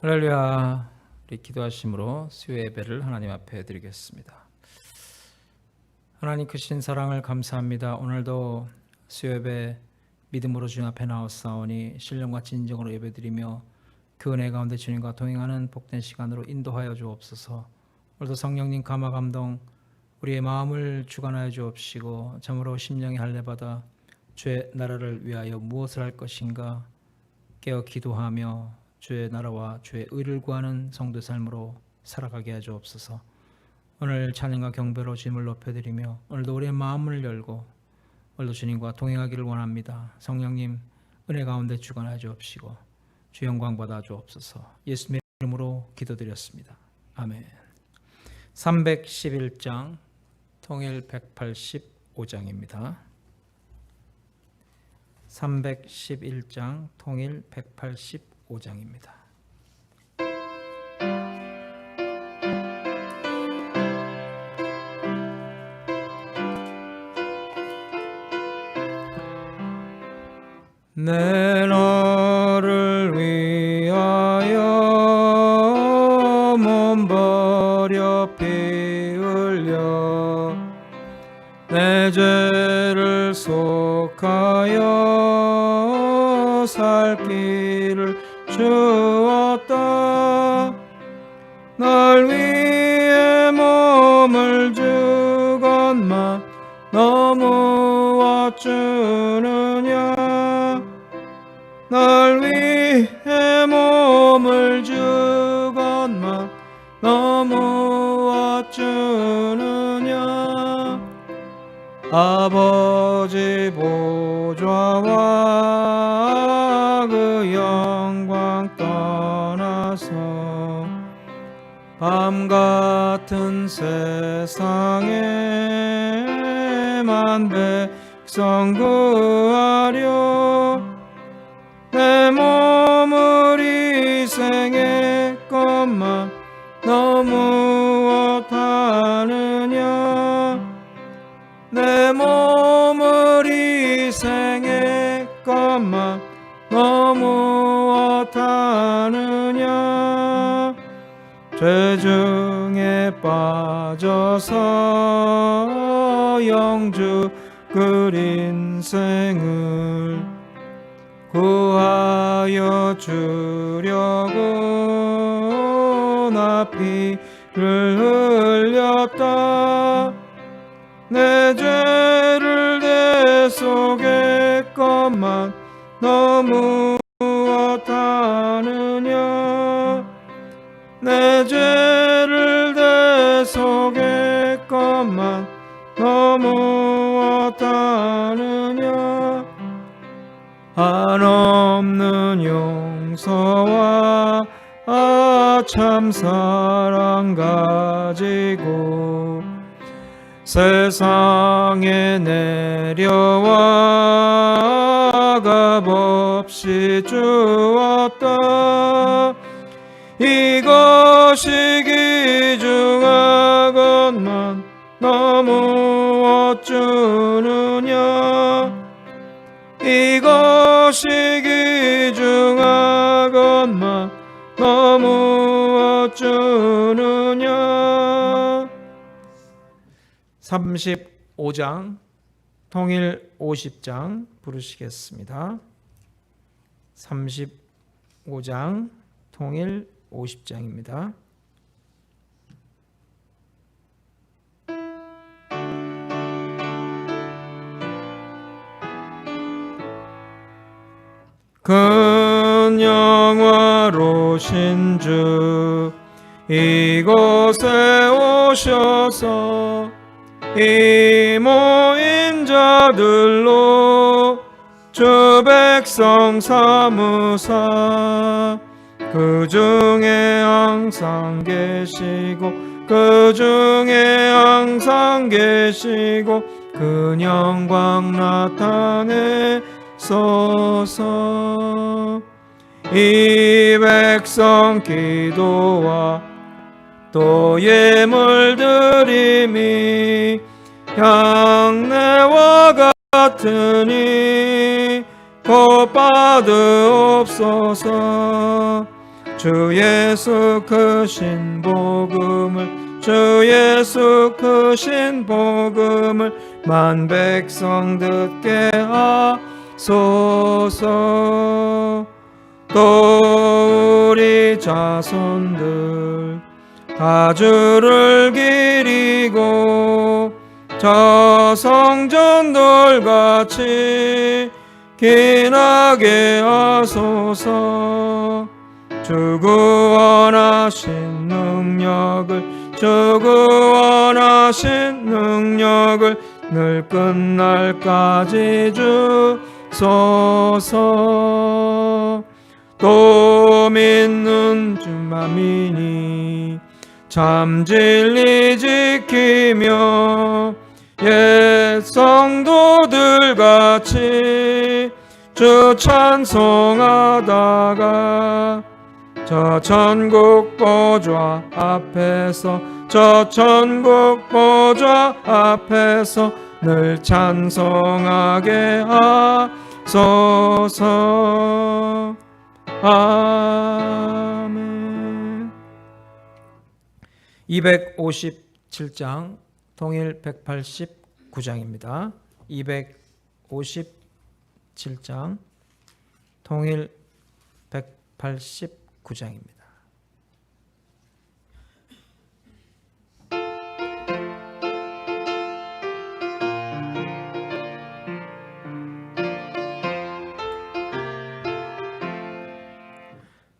할렐루야. 우리 기도하심으로 수요 예배를 하나님 앞에 드리겠습니다. 하나님 크신 사랑을 감사합니다. 오늘도 수요 예배 믿음으로 주님 앞에 나왔사오니 신령과 진정으로 예배드리며 그 은혜 가운데 주님과 동행하는 복된 시간으로 인도하여 주옵소서. 오늘도 성령님 감화 감동 우리의 마음을 주관하여 주옵시고 참으로 심령이 할례받아 주의 나라를 위하여 무엇을 할 것인가 깨어 기도하며 주의 나라와 주의 의를 구하는 성도의 삶으로 살아가게 하여 주옵소서. 오늘 찬양과 경배로 주님을 높여드리며 오늘도 우리의 마음을 열고 오늘도 주님과 동행하기를 원합니다. 성령님 은혜 가운데 주관하여 주옵시고 주 영광 받아 주옵소서. 예수님의 이름으로 기도드렸습니다. 아멘. 311장 통일 185장입니다. 311장 통일 185장입니다. 내 너를 위하여 몸 버려 피 흘려 내 죄를 속하여 살 길을 주었다. 날 위해 몸을 주건만 너무 어쩌느냐. 날 위해 몸을 주건만 너무 어쩌느냐. 아버지 보좌와 그 영광 떠나서 밤같은 세상에만 백성 구하려 내 몸을 희생했건만 너무 어떠하느냐. 내 몸을 희생했건만 너무 어떠하느냐. 죄 중에 빠져서 영주 그 인생을 구하여 주려고 나 피를 흘렸다. 내 죄를 대속했건만 너무 어떠하느냐. 내 죄를 대속했건만 너무 어떠하느냐. 한없는 용서와 참 사랑 가지고 세상에 내려와 값없이 주었다. 이것이 귀중하건만 너무 어쩌느냐. 이것이 귀중하건만 너무 어쩌느냐. 35장 통일 50장 부르시겠습니다. 35장 통일 50장입니다. 큰 영화로신 주 이곳에 오셔서 이 모인 자들로 주 백성 삼으사 그 중에 항상 계시고 그 중에 항상 계시고 그 영광 나타내소서. 이 백성 기도와 또 예물 드림이 향내와 같으니 곧 받으옵소서. 주 예수 크신 복음을, 주 예수 크신 복음을 만 백성 듣게 하소서. 또 우리 자손들 다 주를 기리고 저 성전들 같이 기나게 하소서. 주 구원하신 능력을, 주 구원하신 능력을 늘 끝날까지 주소서. 또 믿는 주만 미니 참 진리 지키며 옛 성도들 같이 주 찬송하다가 저 천국 보좌 앞에서, 저 천국 보좌 앞에서 늘 찬송하게 하소서. 아멘. 257장 통일 189장입니다. 257장 통일 189장입니다.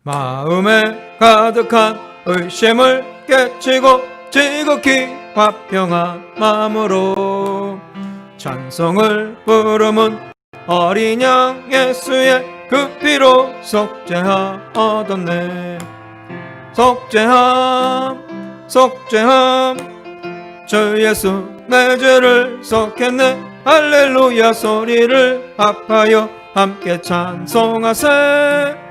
마음에 가득한 의심을 깨치고 지극히 화평한 마음으로 찬송을 부르면 어린 양 예수의 그 피로 속죄하었네. 속죄함, 속죄함, 주 예수 내 죄를 속했네. 할렐루야 소리를 합하여 함께 찬송하세.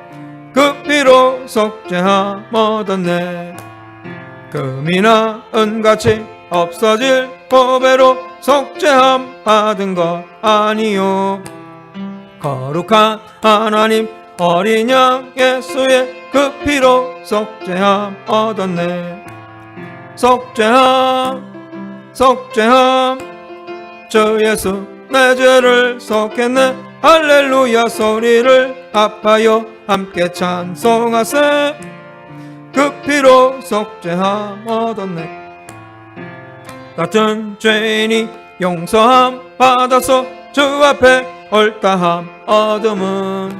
그 피로 속죄함 얻었네. 금이나 은같이 없어질 보배로 속죄함 받은 것 아니요. 거룩한 하나님 어린 양 예수의 그 피로 속죄함 얻었네. 속죄함, 속죄함, 주 예수 내 죄를 속했네. 할렐루야 소리를 합하여 함께 찬송하세. 그 피로 속죄함 얻었네. 같은 죄인이 용서함 받아서 주 앞에 옳다함 얻음은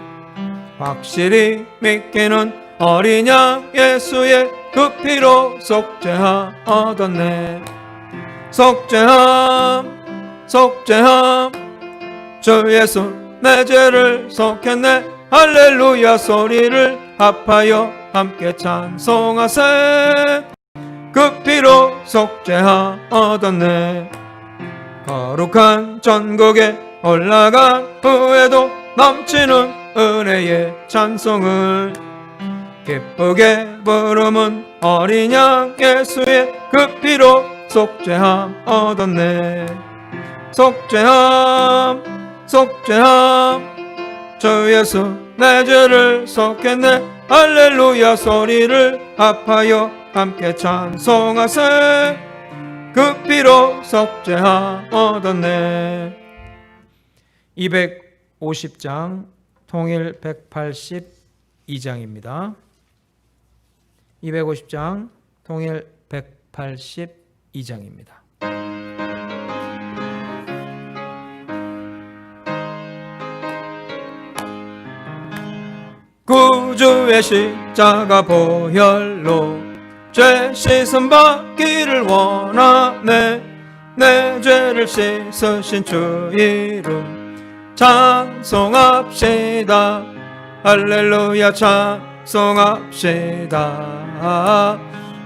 확실히 믿기는 어린 양 예수의 그 피로 속죄함 얻었네. 속죄함, 속죄함, 주 예수 내 죄를 속했네. 할렐루야 소리를 합하여 함께 찬송하세. 그 피로 속죄함 얻었네. 거룩한 전국에 올라간 후에도 넘치는 은혜의 찬송을 기쁘게 부르면 어린 양 예수의 그 피로 속죄함 얻었네. 속죄함, 속죄함, 주 예수 내 죄를 속했네. 할렐루야 소리를 합하여 함께 찬송하세. 그 피로 속죄함 얻었네. 250장 통일 182장입니다. 250장 통일 182장입니다. 구주의 십자가 보혈로 죄 씻음 받기를 원하네. 내 죄를 씻으신 주 이름 찬송합시다. 할렐루야 찬송합시다.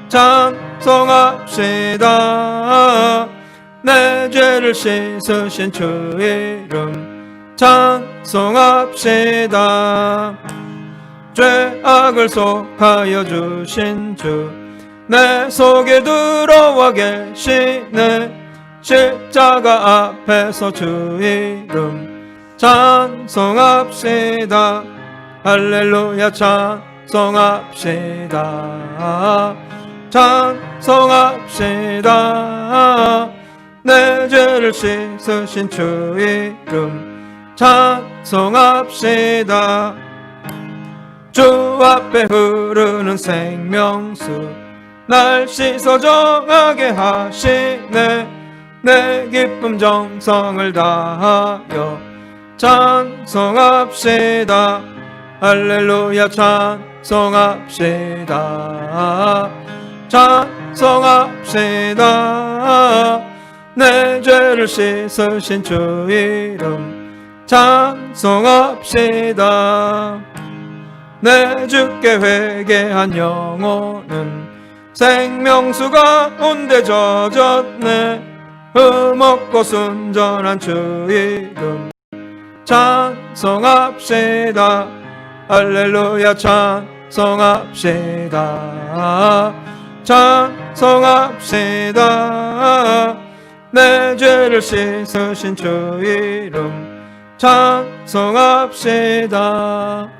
찬송합시다. 내 죄를 씻으신 주 이름 찬송합시다. 죄악을 속하여 주신 주 내 속에 들어와 계시네. 십자가 앞에서 주 이름 찬송합시다. 할렐루야 찬송합시다. 찬송합시다. 내 죄를 씻으신 주 이름 찬송합시다. 주 앞에 흐르는 생명수 날 씻어 정하게 하시네. 내 기쁨 정성을 다하여 찬송합시다. 할렐루야 찬송합시다. 찬송합시다. 내 죄를 씻으신 주 이름 찬송합시다. 내 주께 회개한 영혼은 생명수 가운데 젖었네. 흠없고 순전한 주 이름 찬송합시다. 할렐루야 찬송합시다. 찬송합시다. 내 죄를 씻으신 주 이름 찬송합시다.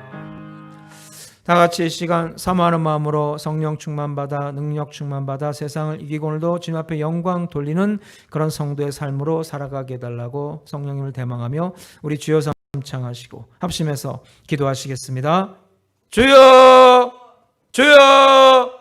다같이 이 시간 사모하는 마음으로 성령 충만받아 능력 충만받아 세상을 이기고 오늘도 주님 앞에 영광 돌리는 그런 성도의 삶으로 살아가게 해달라고 성령님을 대망하며 우리 주여 삼창하시고 합심해서 기도하시겠습니다. 주여 주여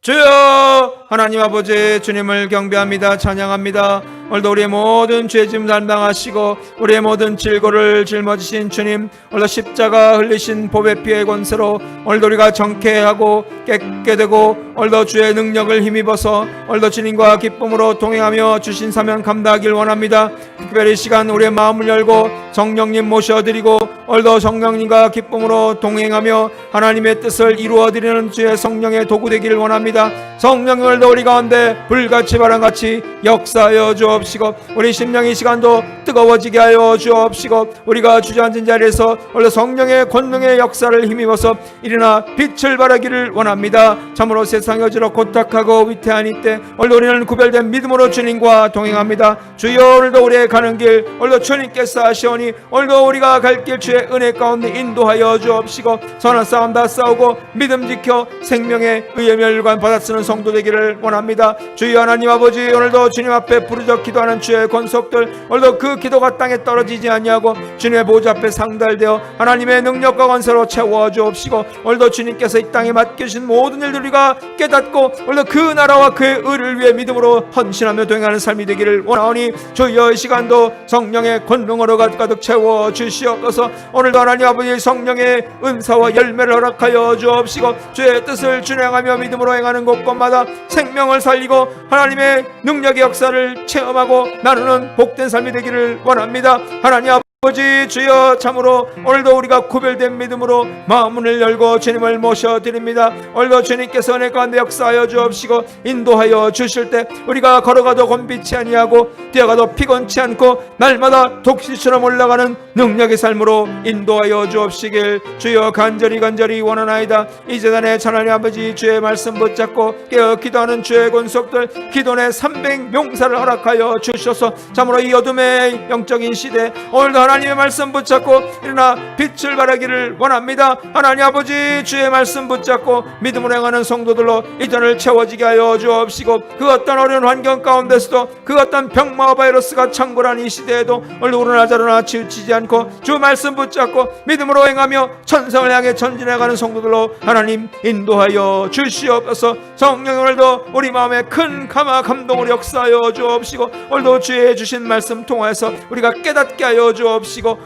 주여. 하나님 아버지 주님을 경배합니다. 찬양합니다. 오늘도 우리의 모든 죄짐 담당하시고 우리의 모든 질고를 짊어지신 주님, 오늘도 십자가 흘리신 보배 피의 권세로 오늘도 우리가 정케하고 깨끗게 되고 오늘도 주의 능력을 힘입어서 오늘도 주님과 기쁨으로 동행하며 주신 사명 감당하길 원합니다. 특별히 이 시간 우리의 마음을 열고 성령님 모셔드리고 오늘도 성령님과 기쁨으로 동행하며 하나님의 뜻을 이루어드리는 주의 성령의 도구 되기를 원합니다. 성령님 오늘도 우리 가운데 불같이 바람같이 역사하여 주옵시고 우리 심령이 시간도 뜨거워지게 하여 주옵시고 우리가 주저앉은 자리에서 오늘 성령의 권능의 역사를 힘입어서 일어나 빛을 발하기를 원합니다. 참으로 세상이 어지러 고탁하고 위태한 이때 오늘 우리는 구별된 믿음으로 주님과 동행합니다. 주여 오늘도 우리의 가는 길 오늘도 주님께서 하시오니 오늘도 우리가 갈 길 주의 은혜 가운데 인도하여 주옵시고 선한 싸움 다 싸우고 믿음 지켜 생명의 의의 멸관 받아쓰는 성도 되기를 원합니다. 주여 하나님 아버지 오늘도 주님 앞에 부르짖어 기도하는 주의 권속들 오늘도 그 기도가 땅에 떨어지지 아니하고 주님의 보좌 앞에 상달되어 하나님의 능력과 권세로 채워 주옵시고 오늘도 주님께서 이 땅에 맡겨주신 모든 일들 우리가 깨닫고 오늘도 그 나라와 그의 의를 위해 믿음으로 헌신하며 동행하는 삶이 되기를 원하오니 주여 이 시간도 성령의 권능으로 가득 채워 주시옵소서. 오늘도 하나님 아버지 성령의 은사와 열매를 허락하여 주옵시고 주의 뜻을 준행하며 믿음으로 행하는 곳곳마다 생명을 살리고 하나님의 능력의 역사를 체험하고 나누는 복된 삶이 되기를 원합니다. 하나님 아버지 주여 참으로 오늘도 우리가 구별된 믿음으로 마음문을 열고 주님을 모셔드립니다. 오늘도 주님께서 은혜 가운데 역사하여 주옵시고 인도하여 주실 때 우리가 걸어가도 곤비치 아니하고 뛰어가도 피곤치 않고 날마다 독실처럼 올라가는 능력의 삶으로 인도하여 주옵시길 주여 간절히 원하나이다. 이 재단에 하나님 아버지 주의 말씀 붙잡고 깨어 기도하는 주의 권속들 기도의 300명사를 허락하여 주셔서 참으로 이 어둠의 영적인 시대 오늘도 하나님의 말씀 붙잡고 일어나 빛을 발하기를 원합니다. 하나님 아버지 주의 말씀 붙잡고 믿음으로 행하는 성도들로 이 전을 채워지게 하여 주옵시고 그 어떤 어려운 환경 가운데서도 그 어떤 병마와 바이러스가 창궐한 이 시대에도 얼굴을 자르나 치우치지 않고 주 말씀 붙잡고 믿음으로 행하며 천성을 향해 전진해가는 성도들로 하나님 인도하여 주시옵소서. 성령 오늘도 우리 마음에 큰 감동을 역사하여 주옵시고 오늘도 주의 주신 말씀 통하여서 우리가 깨닫게 하여 주옵시고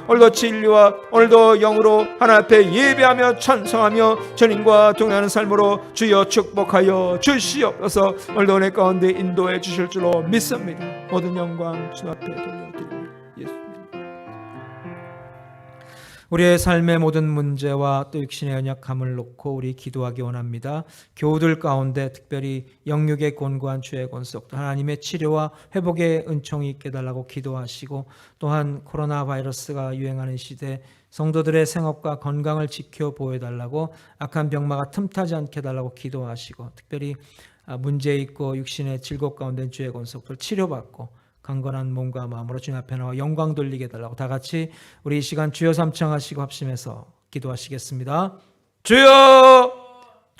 오늘도 진리와 오늘도 영으로 하나님 앞에 예배하며 찬송하며 주님과 동행하는 삶으로 주여 축복하여 주시옵소서. 오늘도 은혜 가운데 인도해 주실 줄로 믿습니다. 모든 영광 주 앞에 돌려드립니다. 예수님. 우리의 삶의 모든 문제와 또 육신의 연약함을 놓고 우리 기도하기 원합니다. 교우들 가운데 특별히 영육의 곤고한 주의 권속들 하나님의 치료와 회복의 은총이 있게 해달라고 기도하시고 또한 코로나 바이러스가 유행하는 시대 성도들의 생업과 건강을 지켜보호해달라고 악한 병마가 틈타지 않게 해달라고 기도하시고 특별히 문제 있고 육신의 질곡 가운데 주의 권속들 치료받고 강건한 몸과 마음으로 주님 앞에 나와 영광 돌리게 해달라고 다 같이 우리 이 시간 주여 삼창하시고 합심해서 기도하시겠습니다. 주여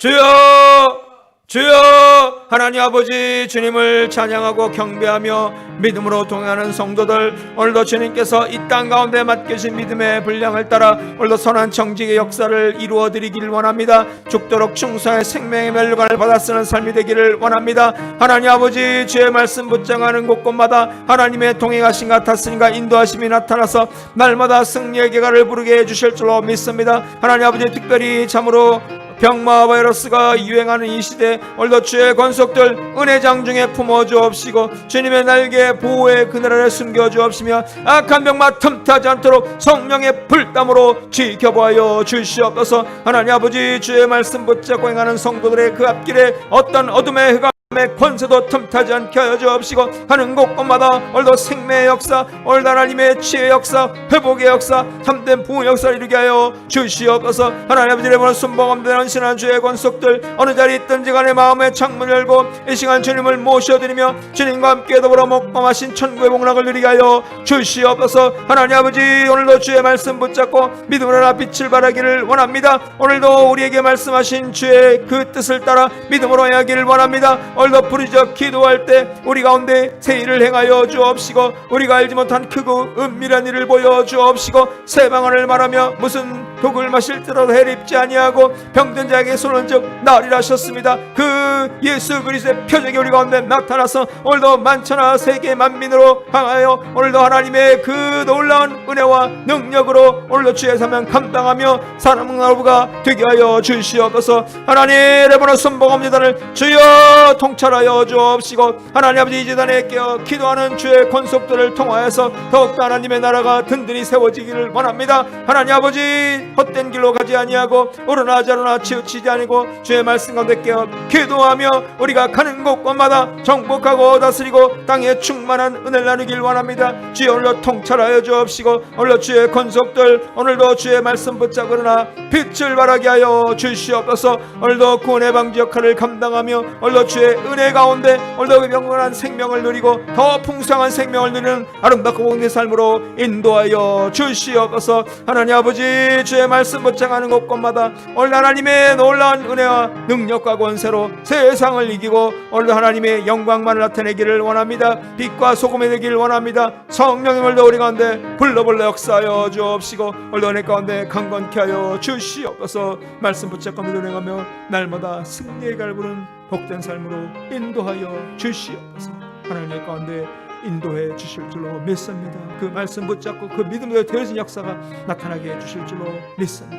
주여 주여. 하나님 아버지, 주님을 찬양하고 경배하며 믿음으로 동행하는 성도들, 오늘도 주님께서 이 땅 가운데 맡겨진 믿음의 분량을 따라 오늘도 선한 정직의 역사를 이루어드리길 원합니다. 죽도록 충성의 생명의 멸관을 받아 쓰는 삶이 되기를 원합니다. 하나님 아버지, 주의 말씀 붙잡아가는 곳곳마다 하나님의 동행하심 같았으니까 인도하심이 나타나서 날마다 승리의 계가를 부르게 해주실 줄로 믿습니다. 하나님 아버지, 특별히 참으로 병마와 바이러스가 유행하는 이 시대, 오늘도 주의 권속들 은혜장 중에 품어주옵시고 주님의 날개 보호의 그늘 아래 숨겨주옵시며 악한 병마 틈타지 않도록 성령의 불담으로 지켜보아여 주시옵소서. 하나님 아버지, 주의 말씀 붙잡고 행하는 성도들의 그 앞길에 어떤 어둠의 흑암 권세도 틈타지 않게 하여 주옵시고 하는 곳곳마다 오늘도 생명의 역사, 오늘도 하나님의 치유의 역사, 회복의 역사, 참된 부흥의 역사를 이루게 하여 주시옵소서. 하나님 아버지의 이름으로 순복음되는 신한 주의 권속들 어느 자리에 있든지 간에 마음의 창문을 열고 이 시간 주님을 모셔드리며 주님과 함께 더불어 목감하신 천국의 복락을 누리게 하여 주시옵소서. 하나님 아버지, 오늘도 주의 말씀 붙잡고 믿음으로 나 빛을 발하기를 원합니다. 오늘도 우리에게 말씀하신 주의 그 뜻을 따라 믿음으로 행하기를 원합니다. 오늘도 부르짖어 기도할 때 우리 가운데 새 일을 행하여 주옵시고 우리가 알지 못한 크고 은밀한 일을 보여 주옵시고 새 방언을 말하며 무슨 독을 마실 때라도 해를 입지 아니하고 병든 자에게 손을 얹어 나으리라 하셨습니다. 그 예수 그리스도의 표적이 우리 가운데 나타나서 오늘도 만천하 세계 만민으로 향하여 오늘도 하나님의 그 놀라운 은혜와 능력으로 오늘도 주의 사명 감당하며 사람 나라가 되게 하여 주시옵소서. 하나님, 레버너 순복음재단을 주여 통찰하여 주옵시고 하나님 아버지, 이 재단에 깨어 기도하는 주의 권속들을 통하여서 더욱더 하나님의 나라가 든든히 세워지기를 원합니다. 하나님 아버지, 헛된 길로 가지 아니하고 오르나 저르나 치우치지 아니고 주의 말씀 가운데 깨어 기도하며 우리가 가는 곳곳마다 정복하고 다스리고 땅에 충만한 은혜를 나누길 원합니다. 주여, 오늘도 통찰하여 주옵시고 오늘도 주의 권속들 오늘도 주의 말씀 붙잡으나 빛을 발하게 하여 주시옵소서. 오늘도 구원의 방지 역할을 감당하며 오늘도 주의 은혜 가운데 오늘도 영원한 생명을 누리고 더 풍성한 생명을 누리는 아름답고 복된 삶으로 인도하여 주시옵소서. 하나님 아버지, 주의 말씀 붙잡아가는 곳곳마다 오늘 하나님의 놀라운 은혜와 능력과 권세로 세상을 이기고 오늘도 하나님의 영광만을 나타내기를 원합니다. 빛과 소금이 되기를 원합니다. 성령의 오늘도 우리 가운데 불러불러 역사하여 주옵시고 오늘도 은혜 가운데 강건케 하여 주시옵소서. 말씀 붙잡고 믿음행하며 날마다 승리의 갈부는 복된 삶으로 인도하여 주시옵소서. 하나님의 가운데 인도해 주실 줄로 믿습니다. 그 말씀 붙잡고 그 믿음으로 되어진 역사가 나타나게 해 주실 줄로 믿습니다.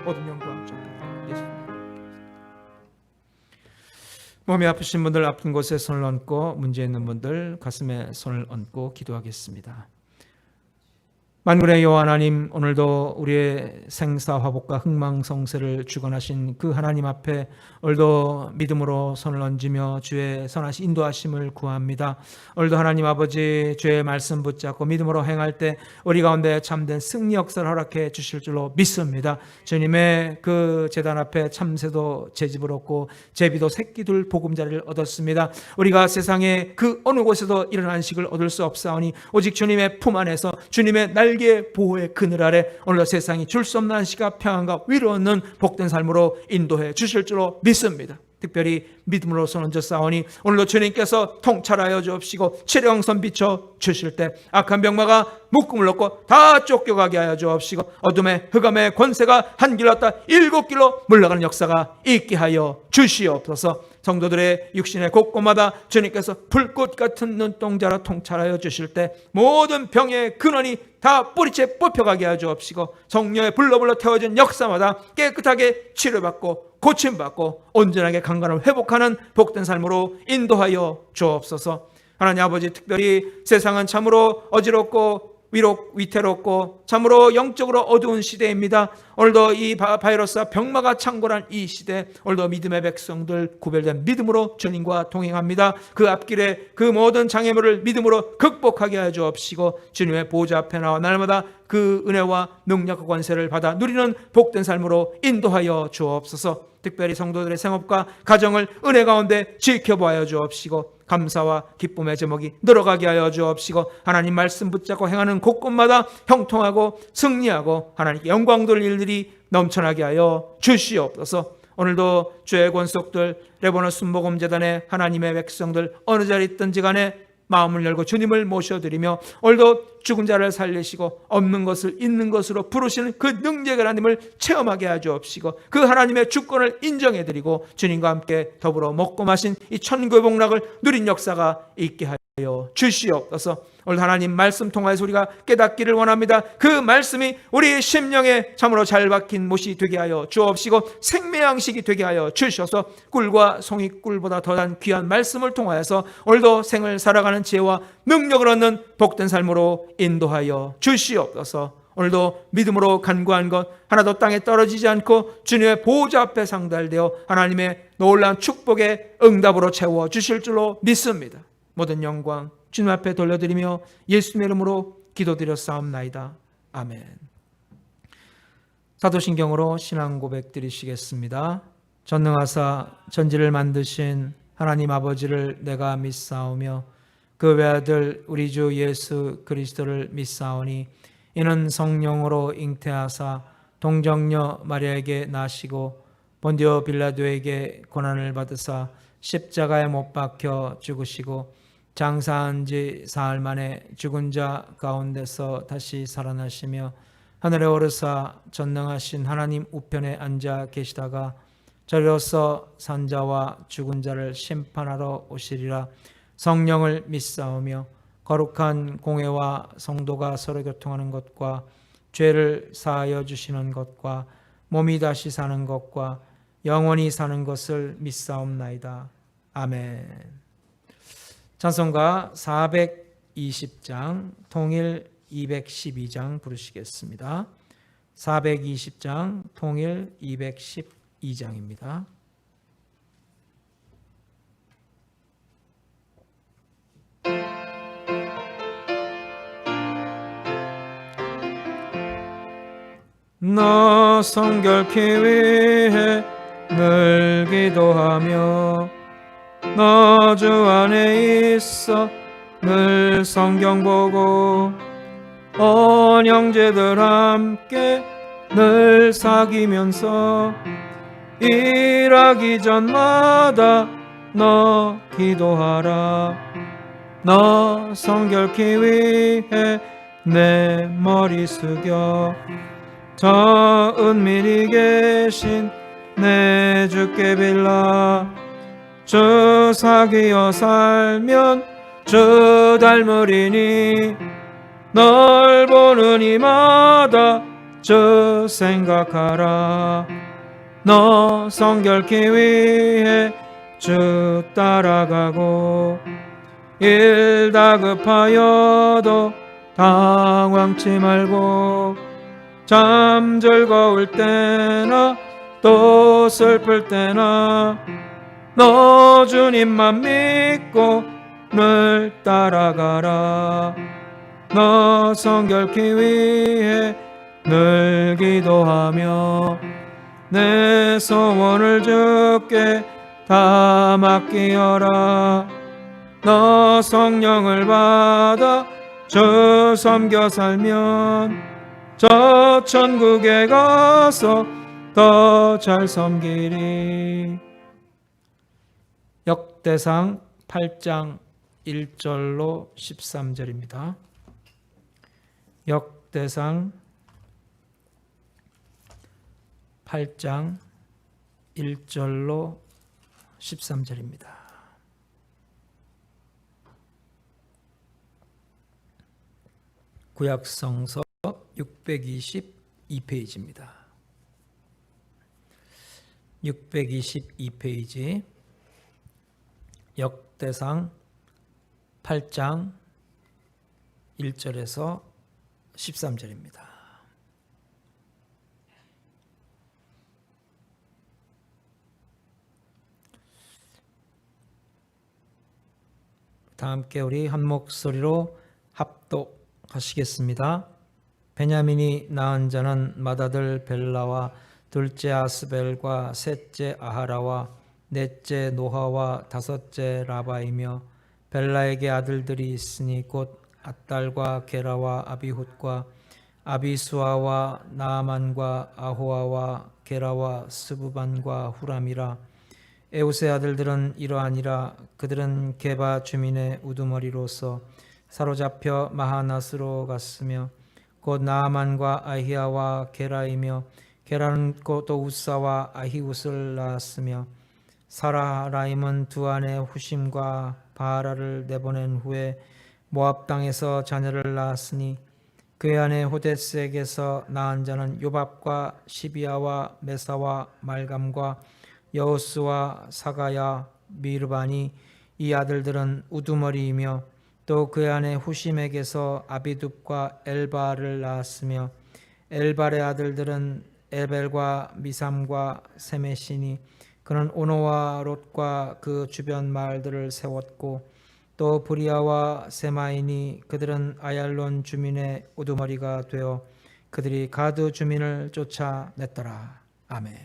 모든 영광 예수님. 몸이 아프신 분들 아픈 곳에 손을 얹고 문제 있는 분들 가슴에 손을 얹고 기도하겠습니다. 만군의 여호와 하나님, 오늘도 우리의 생사 화복과 흥망성쇠를 주관하신 그 하나님 앞에 오늘도 믿음으로 손을 얹으며 주의 선하신 인도하심을 구합니다. 오늘도 하나님 아버지, 주의 말씀 붙잡고 믿음으로 행할 때 우리 가운데 참된 승리 역사를 허락해 주실 줄로 믿습니다. 주님의 그 제단 앞에 참새도 제집을 얻고 제비도 새끼들 보금자리를 얻었습니다. 우리가 세상에 그 어느 곳에도 이런 안식을 얻을 수 없사오니 오직 주님의 품 안에서 주님의 날개 보호의 그늘 아래 오늘도 세상이 줄 수 없는 안식과 평안과 위로 얻는 복된 삶으로 인도해 주실 줄로 믿습니다. 특별히 믿음으로 손 얹어 싸우니 오늘도 주님께서 통찰하여 주옵시고 치령선 비춰 주실 때 악한 병마가 묶음을 놓고 다 쫓겨가게 하여 주옵시고 어둠의 흑암의 권세가 한 길로 왔다 7길로 물러가는 역사가 있게 하여 주시옵소서. 성도들의 육신의 곳곳마다 주님께서 불꽃 같은 눈동자로 통찰하여 주실 때 모든 병의 근원이 다 뿌리채 뽑혀가게 하여 주옵시고 성령의 불러불러 태워진 역사마다 깨끗하게 치료받고 고침받고 온전하게 강건을 회복하는 복된 삶으로 인도하여 주옵소서. 하나님 아버지, 특별히 세상은 참으로 어지럽고 위태롭고 참으로 영적으로 어두운 시대입니다. 오늘도 이 바이러스와 병마가 창궐한 이 시대, 오늘도 믿음의 백성들 구별된 믿음으로 주님과 동행합니다. 그 앞길에 그 모든 장애물을 믿음으로 극복하게 하여 주옵시고 주님의 보좌 앞에 나와 날마다 그 은혜와 능력과 권세를 받아 누리는 복된 삶으로 인도하여 주옵소서. 특별히 성도들의 생업과 가정을 은혜 가운데 지켜보아여 주옵시고 감사와 기쁨의 제목이 늘어가게 하여 주옵시고 하나님 말씀 붙잡고 행하는 곳곳마다 형통하고 승리하고 하나님께 영광 돌릴 일들이 넘쳐나게 하여 주시옵소서. 오늘도 주의 권속들, 레바논 순복음재단의 하나님의 백성들 어느 자리 있든지 간에 마음을 열고 주님을 모셔드리며 오늘도 죽은 자를 살리시고 없는 것을 있는 것으로 부르시는 그 능력의 하나님을 체험하게 하시옵시고 그 하나님의 주권을 인정해드리고 주님과 함께 더불어 먹고 마신 이 천국의 복락을 누린 역사가 있게 하여 주시옵소서. 오늘 하나님 말씀 통하여서 우리가 깨닫기를 원합니다. 그 말씀이 우리 심령에 참으로 잘 박힌 못이 되게 하여 주옵시고 생명양식이 되게 하여 주셔서 꿀과 송이꿀보다 더한 귀한 말씀을 통하여서 오늘도 생을 살아가는 지혜와 능력을 얻는 복된 삶으로 인도하여 주시옵소서. 오늘도 믿음으로 간구한 것 하나도 땅에 떨어지지 않고 주님의 보호자 앞에 상달되어 하나님의 놀라운 축복의 응답으로 채워 주실 줄로 믿습니다. 모든 영광 주님 앞에 돌려드리며 예수님의 이름으로 기도드렸사옵나이다. 아멘. 사도신경으로 신앙 고백 드리시겠습니다. 전능하사 전지를 만드신 하나님 아버지를 내가 믿사오며 그 외아들 우리 주 예수 그리스도를 믿사오니 이는 성령으로 잉태하사 동정녀 마리아에게 나시고 본디오 빌라도에게 고난을 받으사 십자가에 못 박혀 죽으시고 장사한 지 사흘 만에 죽은 자 가운데서 다시 살아나시며 하늘에 오르사 전능하신 하나님 우편에 앉아 계시다가 저리로서 산자와 죽은 자를 심판하러 오시리라. 성령을 믿사오며 거룩한 공회와 성도가 서로 교통하는 것과 죄를 사하여 주시는 것과 몸이 다시 사는 것과 영원히 사는 것을 믿사옵나이다. 아멘. 찬송가 420장, 통일 212장 부르시겠습니다. 420장, 통일 212장입니다. 너 성결케 위해 늘 기도하며 너 주 안에 있어 늘 성경 보고 온 형제들 함께 늘 사귀면서 일하기 전마다 너 기도하라. 너 성결케 위해 내 머리 숙여 저 은밀히 계신 내 주께 빌라. 주 사귀어 살면 주 닮으리니 널 보는 이마다 주 생각하라. 너 성결케 위해 주 따라가고 일 다급하여도 당황치 말고 참 즐거울 때나 또 슬플 때나 너 주님만 믿고 늘 따라가라. 너 성결케 위해 늘 기도하며 내 소원을 주께 다 맡기어라. 너 성령을 받아 주 섬겨 살면 저 천국에 가서 더 잘 섬기리. 역대상 8장 1절로 13절입니다. 역대상 8장 1절로 13절입니다. 구약성서 622페이지입니다. 622페이지 역대상 8장 1절에서 13절입니다. 다 함께 우리 한 목소리로 합독하시겠습니다. 베냐민이 낳은 자는 맏아들 벨라와 둘째 아스벨과 셋째 아하라와 넷째 노하와 다섯째 라바이며 벨라에게 아들들이 있으니 곧 앗달과 게라와 아비훗과 아비수아와 나아만과 아호아와 게라와 스부반과 후람이라. 에웃의 아들들은 이러하니라. 그들은 게바 주민의 우두머리로서 사로잡혀 마하낫으로 갔으며 곧 나아만과 아히야와 게라이며 게라는 또 우사와 아히웃을 낳았으며 사라라임은 두 아내 후심과 바하라를 내보낸 후에 모압 땅에서 자녀를 낳았으니 그의 아내 호데스에게서 낳은 자는 요밥과 시비아와 메사와 말감과 여호스와 사가야 미르바니. 이 아들들은 우두머리이며 또 그의 아내 후심에게서 아비둡과 엘바를 낳았으며 엘발의 아들들은 에벨과 미삼과 세메시니. 그는 오노와 롯과 그 주변 마을들을 세웠고 또 브리아와 세마이니. 그들은 아얄론 주민의 우두머리가 되어 그들이 가드 주민을 쫓아냈더라. 아멘.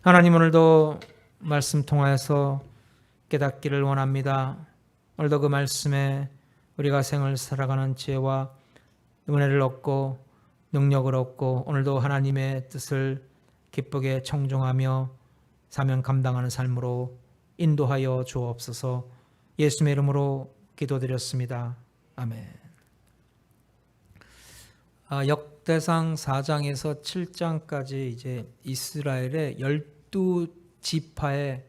하나님, 오늘도 말씀 통하여서 깨닫기를 원합니다. 오늘도 그 말씀에 우리가 생을 살아가는 지혜와 은혜를 얻고 능력을 얻고 오늘도 하나님의 뜻을 기쁘게 청종하며 사명 감당하는 삶으로 인도하여 주옵소서. 예수님의 이름으로 기도드렸습니다. 아멘. 역대상 4장에서 7장까지 이제 이스라엘의 12지파의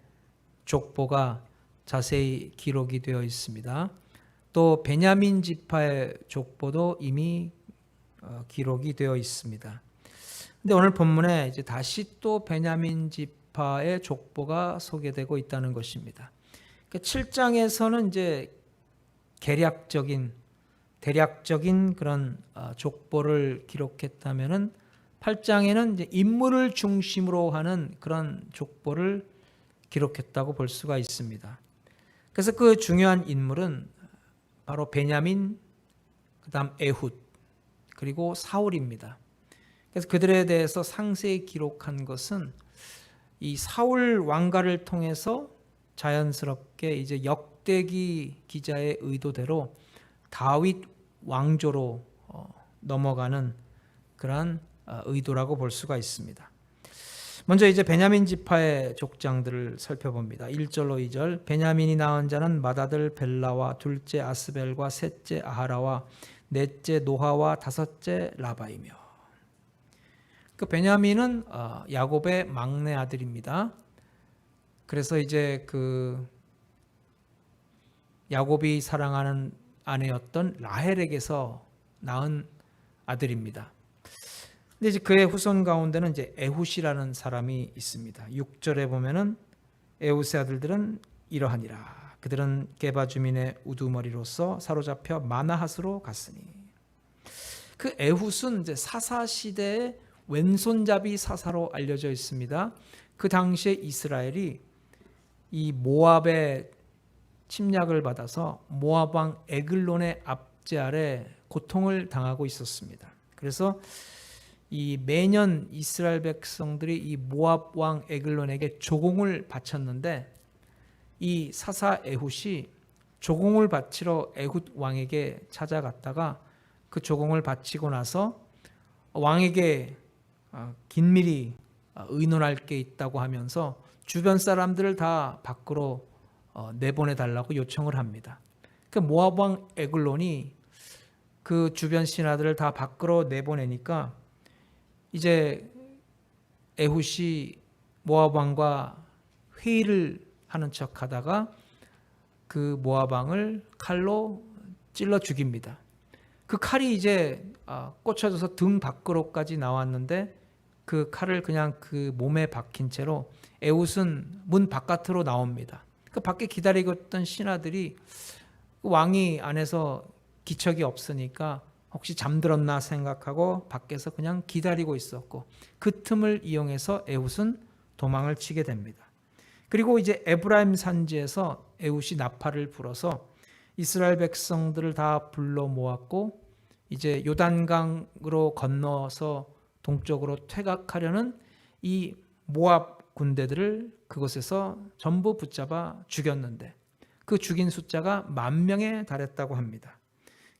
족보가 자세히 기록이 되어 있습니다. 또 베냐민 지파의 족보도 이미 기록이 되어 있습니다. 근데 오늘 본문에 이제 다시 또 베냐민 지파의 족보가 소개되고 있다는 것입니다. 7장에서는 이제 대략적인 그런 족보를 기록했다면은 8장에는 이제 인물을 중심으로 하는 그런 족보를 기록했다고 볼 수가 있습니다. 그래서 그 중요한 인물은 바로 베냐민, 그다음 에훗, 그리고 사울입니다. 그래서 그들에 대해서 상세히 기록한 것은 이 사울 왕가를 통해서 자연스럽게 이제 역대기 기자의 의도대로 다윗 왕조로 넘어가는 그러한 의도라고 볼 수가 있습니다. 먼저 이제 베냐민 지파의 족장들을 살펴봅니다. 1절로 2절. 베냐민이 낳은 자는 맏아들 벨라와 둘째 아스벨과 셋째 아하라와 넷째 노하와 다섯째 라바이며. 그 베냐민은 야곱의 막내 아들입니다. 그래서 이제 그 야곱이 사랑하는 아내였던 라헬에게서 낳은 아들입니다. 근데 이제 그의 후손 가운데는 이제 에훗이라는 사람이 있습니다. 6절에 보면은 에훗의 아들들은 이러하니라. 그들은 게바 주민의 우두머리로서 사로잡혀 마나핫으로 갔으니. 그 에훗은 이제 사사 시대의 왼손잡이 사사로 알려져 있습니다. 그 당시에 이스라엘이 이 모압의 침략을 받아서 모압 왕 에글론의 압제 아래 고통을 당하고 있었습니다. 그래서 이 매년 이스라엘 백성들이 이 모압 왕 에글론에게 조공을 바쳤는데 이 사사 에훗이 조공을 바치러 에훗 왕에게 찾아갔다가 그 조공을 바치고 나서 왕에게 긴밀히 의논할 게 있다고 하면서 주변 사람들을 다 밖으로 내보내달라고 요청을 합니다. 그 모압 왕 에글론이 그 주변 신하들을 다 밖으로 내보내니까 이제 에훗이 모압 왕과 회의를 하는 척 하다가 그 모압 왕을 칼로 찔러 죽입니다. 그 칼이 이제 꽂혀져서 등 밖으로까지 나왔는데 그 칼을 그냥 그 몸에 박힌 채로 에훗은 문 바깥으로 나옵니다. 그 밖에 기다리고 있던 신하들이 왕이 안에서 기척이 없으니까 혹시 잠들었나 생각하고 밖에서 그냥 기다리고 있었고 그 틈을 이용해서 에훗은 도망을 치게 됩니다. 그리고 이제 에브라임 산지에서 에훗이 나팔을 불어서 이스라엘 백성들을 다 불러 모았고 이제 요단강으로 건너서 동쪽으로 퇴각하려는 이 모압 군대들을 그곳에서 전부 붙잡아 죽였는데 그 죽인 숫자가 10,000명에 달했다고 합니다.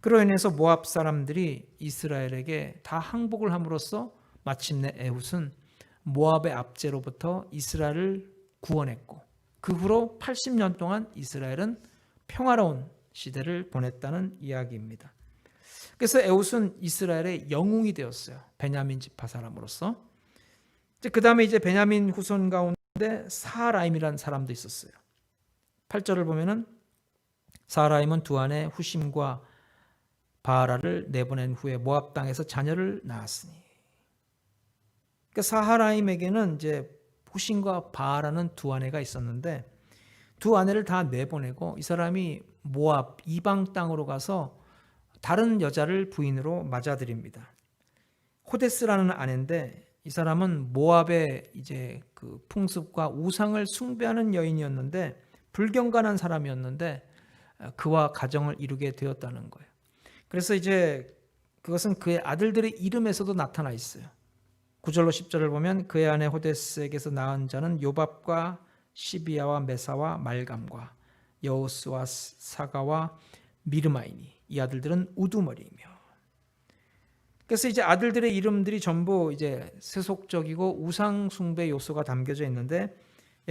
그로 인해서 모압 사람들이 이스라엘에게 다 항복을 함으로써 마침내 에훗은 모압의 압제로부터 이스라엘을 구원했고 그 후로 80년 동안 이스라엘은 평화로운 시대를 보냈다는 이야기입니다. 그래서 에훗은 이스라엘의 영웅이 되었어요. 베냐민 지파 사람으로서. 그 다음에 이제 베냐민 후손 가운데 사하라임이라는 사람도 있었어요. 8절을 보면은 사하라임은 두 아내 후심과 바라를 내보낸 후에 모압 땅에서 자녀를 낳았으니. 그러니까 사하라임에게는 이제 후심과 바라는 두 아내가 있었는데 두 아내를 다 내보내고 이 사람이 모압 이방 땅으로 가서 다른 여자를 부인으로 맞아들입니다. 호데스라는 아내인데 이 사람은 모압의 이제 그 풍습과 우상을 숭배하는 여인이었는데 불경건한 사람이었는데 그와 가정을 이루게 되었다는 거예요. 그래서 이제 그것은 그의 아들들의 이름에서도 나타나 있어요. 9절로 10절을 보면 그의 아내 호데스에게서 낳은 자는 요밥과 시비야와 메사와 말감과 여우스와 사가와 미르마이니 이 아들들은 우두머리이며. 그래서 이제 아들들의 이름들이 전부 이제 세속적이고 우상 숭배 요소가 담겨져 있는데,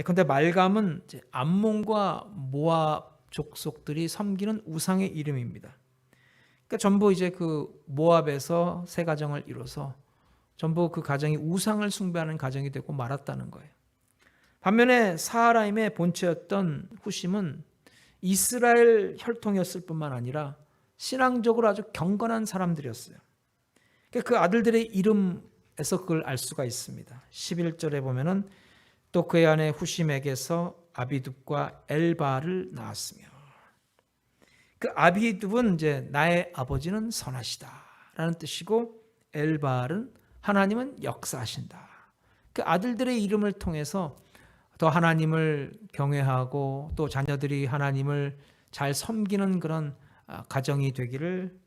근데 말감은 이제 암몬과 모압 족속들이 섬기는 우상의 이름입니다. 그러니까 전부 이제 그 모압에서 세 가정을 이뤄서 전부 그 가정이 우상을 숭배하는 가정이 되고 말았다는 거예요. 반면에 사하라임의 본체였던 후심은 이스라엘 혈통이었을 뿐만 아니라 신앙적으로 아주 경건한 사람들이었어요. 그 아들들의 이름에서 그걸 알 수가 있습니다. 11절에 보면은 또 그의 아내 후심에게서 아비둡과 엘바를 낳았으며, 그 아비둡은 이제 나의 아버지는 선하시다라는 뜻이고 엘바는 하나님은 역사하신다. 그 아들들의 이름을 통해서 더 하나님을 경외하고 또 자녀들이 하나님을 잘 섬기는 그런 가정이 되기를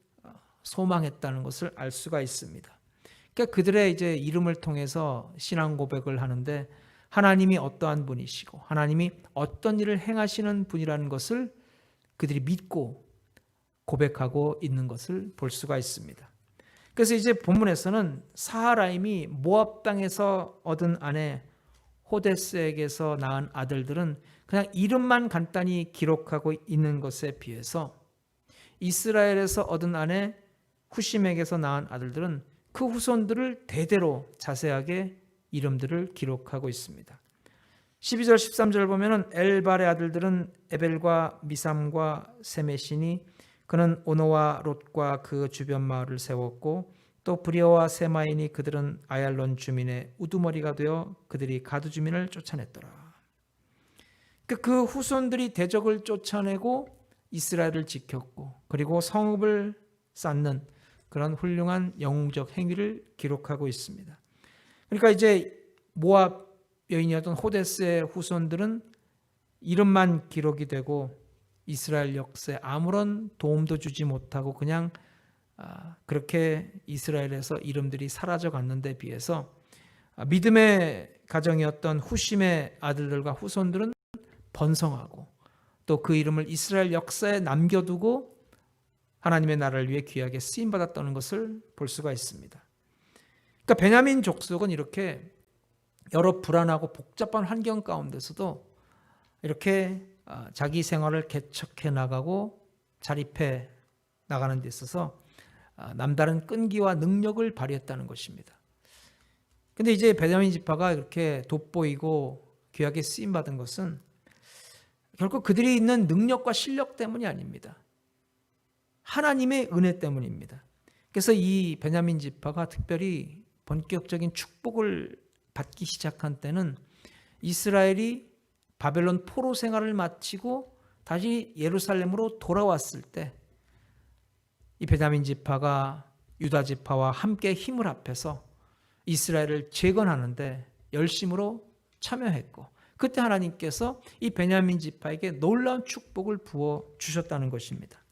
소망했다는 것을 알 수가 있습니다. 그러니까 그들의 이제 이름을 통해서 신앙 고백을 하는데 하나님이 어떠한 분이시고 하나님이 어떤 일을 행하시는 분이라는 것을 그들이 믿고 고백하고 있는 것을 볼 수가 있습니다. 그래서 이제 본문에서는 사하라임이 모압 땅에서 얻은 아내 호데스에게서 낳은 아들들은 그냥 이름만 간단히 기록하고 있는 것에 비해서 이스라엘에서 얻은 아내 후심에게서 낳은 아들들은 그 후손들을 대대로 자세하게 이름들을 기록하고 있습니다. 12절 13절을 보면 엘발의 아들들은 에벨과 미삼과 세메시니 그는 오노와 롯과 그 주변 마을을 세웠고 또 브리어와 세마이니 그들은 아얄론 주민의 우두머리가 되어 그들이 가두 주민을 쫓아냈더라. 그 후손들이 대적을 쫓아내고 이스라엘을 지켰고 그리고 성읍을 쌓는 그런 훌륭한 영웅적 행위를 기록하고 있습니다. 그러니까 이제 모압 여인이었던 호데스의 후손들은 이름만 기록이 되고 이스라엘 역사에 아무런 도움도 주지 못하고 그냥 그렇게 이스라엘에서 이름들이 사라져 갔는데 비해서 믿음의 가정이었던 후심의 아들들과 후손들은 번성하고 또 그 이름을 이스라엘 역사에 남겨두고 하나님의 나라를 위해 귀하게 쓰임받았다는 것을 볼 수가 있습니다. 그러니까 베냐민 족속은 이렇게 여러 불안하고 복잡한 환경 가운데서도 이렇게 자기 생활을 개척해 나가고 자립해 나가는 데 있어서 남다른 끈기와 능력을 발휘했다는 것입니다. 근데 이제 베냐민 지파가 이렇게 돋보이고 귀하게 쓰임받은 것은 결국 그들이 있는 능력과 실력 때문이 아닙니다. 하나님의 은혜 때문입니다. 그래서 이 베냐민 지파가 특별히 본격적인 축복을 받기 시작한 때는 이스라엘이 바벨론 포로 생활을 마치고 다시 예루살렘으로 돌아왔을 때 이 베냐민 지파가 유다 지파와 함께 힘을 합해서 이스라엘을 재건하는데 열심으로 참여했고 그때 하나님께서 이 베냐민 지파에게 놀라운 축복을 부어 주셨다는 것입니다.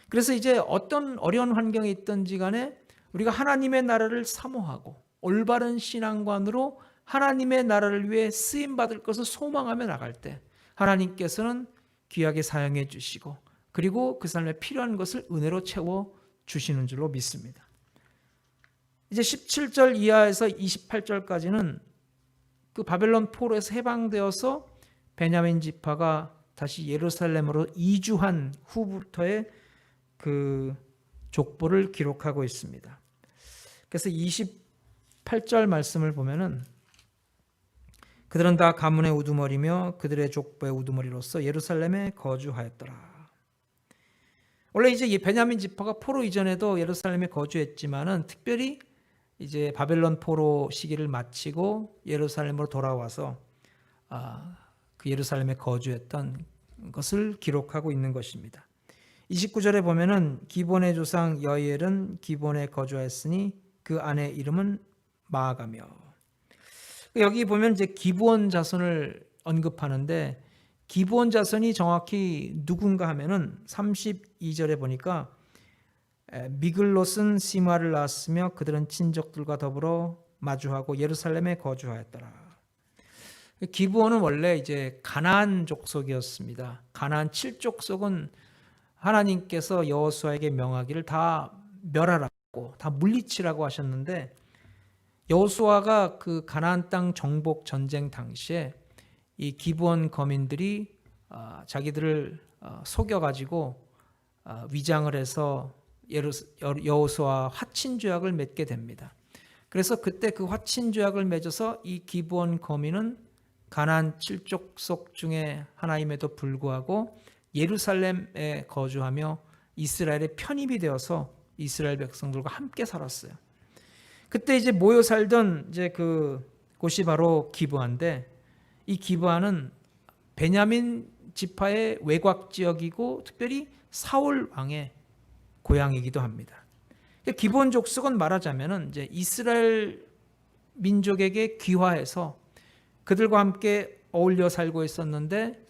그래서 이제 어떤 어려운 환경에 있든지 간에 우리가 하나님의 나라를 사모하고 올바른 신앙관으로 하나님의 나라를 위해 쓰임받을 것을 소망하며 나갈 때 하나님께서는 귀하게 사용해 주시고 그리고 그 사람의 필요한 것을 은혜로 채워 주시는 줄로 믿습니다. 이제 17절 이하에서 28절까지는 그 바벨론 포로에서 해방되어서 베냐민 지파가 다시 예루살렘으로 이주한 후부터의 그 족보를 기록하고 있습니다. 그래서 28절 말씀을 보면은 그들은 다 가문의 우두머리며 그들의 족보의 우두머리로서 예루살렘에 거주하였더라. 원래 이제 이 베냐민 지파가 포로 이전에도 예루살렘에 거주했지만은 특별히 이제 바벨론 포로 시기를 마치고 예루살렘으로 돌아와서 그 예루살렘에 거주했던 것을 기록하고 있는 것입니다. 29절에 보면은 기본의 조상 여이엘은 기본에 거주하였으니 그 아내 이름은 마아가며, 여기 보면 이제 기브온 자손을 언급하는데 기브온 자손이 정확히 누군가 하면은 32절에 보니까 미글롯은 시마를 낳았으며 그들은 친족들과 더불어 마주하고 예루살렘에 거주하였더라. 기브온은 원래 이제 가나안 족속이었습니다. 가나안 7족속은 하나님께서 여호수아에게 명하기를 다 멸하라고, 다 물리치라고 하셨는데 여호수아가 그 가나안 땅 정복 전쟁 당시에 이 기브온 거민들이 자기들을 속여가지고 위장을 해서 여호수아 화친 조약을 맺게 됩니다. 그래서 그때 그 화친 조약을 맺어서 이 기브온 거민은 가나안 7족속 중에 하나임에도 불구하고 예루살렘에 거주하며 이스라엘의 편입이 되어서 이스라엘 백성들과 함께 살았어요. 그때 이제 모여 살던 이제 그 곳이 바로 기브아인데, 이 기브아는 베냐민 지파의 외곽 지역이고 특별히 사울 왕의 고향이기도 합니다. 기브온 족속은 말하자면은 이제 이스라엘 민족에게 귀화해서 그들과 함께 어울려 살고 있었는데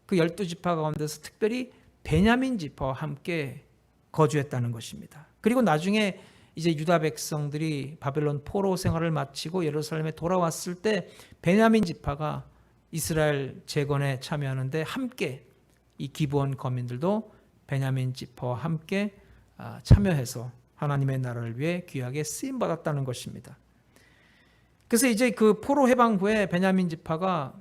그 12지파 가운데서 특별히 베냐민 지파와 함께 거주했다는 것입니다. 그리고 나중에 이제 유다 백성들이 바벨론 포로 생활을 마치고 예루살렘에 돌아왔을 때 베냐민 지파가 이스라엘 재건에 참여하는데 함께 이 기브온 거민들도 베냐민 지파와 함께 참여해서 하나님의 나라를 위해 귀하게 쓰임 받았다는 것입니다. 그래서 이제 그 포로 해방 후에 베냐민 지파가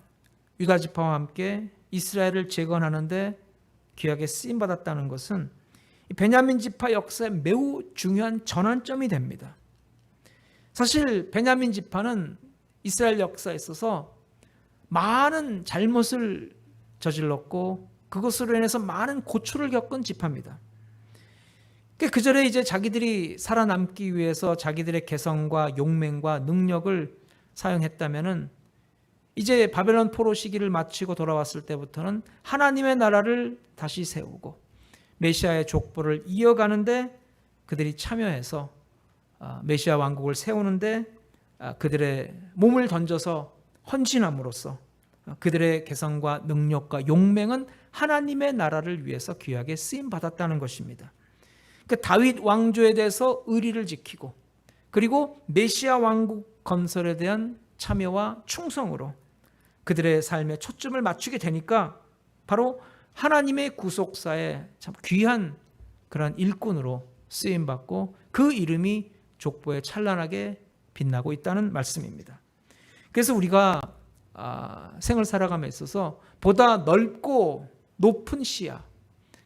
유다 지파와 함께 이스라엘을 재건하는데 귀하게 쓰임 받았다는 것은 베냐민 지파 역사에 매우 중요한 전환점이 됩니다. 사실 베냐민 지파는 이스라엘 역사에 있어서 많은 잘못을 저질렀고 그것으로 인해서 많은 고초를 겪은 지파입니다. 그 전에 이제 자기들이 살아남기 위해서 자기들의 개성과 용맹과 능력을 사용했다면은 이제 바벨론 포로 시기를 마치고 돌아왔을 때부터는 하나님의 나라를 다시 세우고 메시아의 족보를 이어가는데 그들이 참여해서 메시아 왕국을 세우는데 그들의 몸을 던져서 헌신함으로써 그들의 개성과 능력과 용맹은 하나님의 나라를 위해서 귀하게 쓰임 받았다는 것입니다. 그 다윗 왕조에 대해서 의리를 지키고 그리고 메시아 왕국 건설에 대한 참여와 충성으로 그들의 삶에 초점을 맞추게 되니까 바로 하나님의 구속사에 참 귀한 그런 일꾼으로 쓰임받고 그 이름이 족보에 찬란하게 빛나고 있다는 말씀입니다. 그래서 우리가 생을 살아감에 있어서 보다 넓고 높은 시야